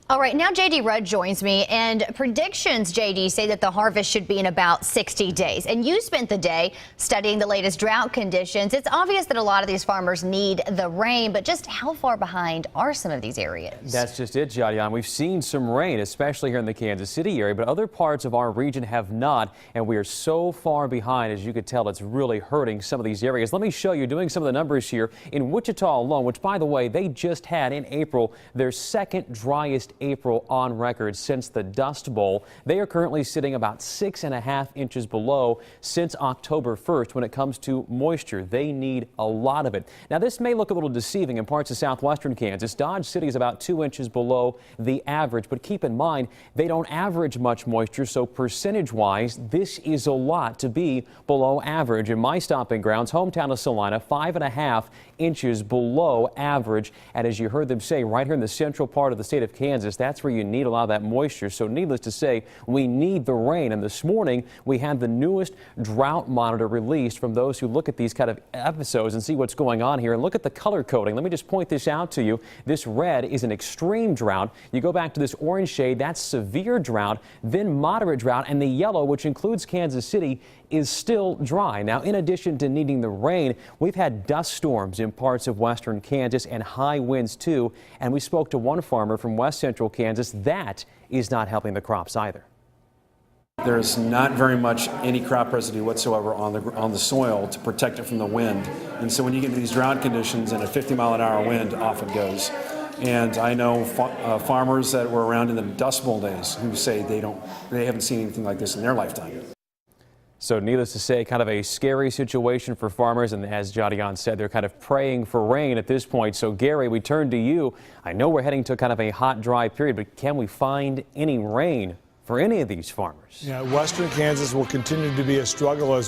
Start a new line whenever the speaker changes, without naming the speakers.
All right, now JD Rudd joins me, and predictions, JD, say that the harvest should be in about 60 days. And you spent the day studying the latest drought conditions. It's obvious that a lot of these farmers need the rain, but just how far behind are some of these areas?
That's just it, Jadian. We've seen some rain, especially here in the Kansas City area, but other parts of our region have not, and we are so far behind. As you could tell, it's really hurting some of these areas. Let me show you, doing some of the numbers here in Wichita alone, which, by the way, they just had in April their second driest April on record since the Dust Bowl. They are currently sitting about 6.5 inches below since October 1st when it comes to moisture. They need a lot of it. Now, this may look a little deceiving in parts of southwestern Kansas. Dodge City is about 2 inches below the average, but keep in mind they don't average much moisture, so percentage-wise, this is a lot to be below average. In my stomping grounds, hometown of Salina, 5.5 inches below average. And as you heard them say, right here in the central part of the state of Kansas, that's where you need a lot of that moisture. So needless to say, we need the rain. And this morning, we had the newest drought monitor released from those who look at these kind of episodes and see what's going on here. And look at the color coding. Let me just point this out to you. This red is an extreme drought. You go back to this orange shade, that's severe drought, then moderate drought, and the yellow, which includes Kansas City, is still dry. Now, in addition to needing the rain, we've had dust storms in parts of western Kansas and high winds too. And we spoke to one farmer from west central Kansas. That is not helping the crops either.
There's not very much any crop residue whatsoever on the soil to protect it from the wind. And so when you get into these drought conditions and a 50-mile-an-hour wind, off it goes. And I know farmers that were around in the Dust Bowl days who say they haven't seen anything like this in their lifetime.
So needless to say, kind of a scary situation for farmers. And as Jadian said, they're kind of praying for rain at this point. So Gary, we turn to you. I know we're heading to kind of a hot, dry period, but can we find any rain for any of these farmers?
Yeah, western Kansas will continue to be a struggle as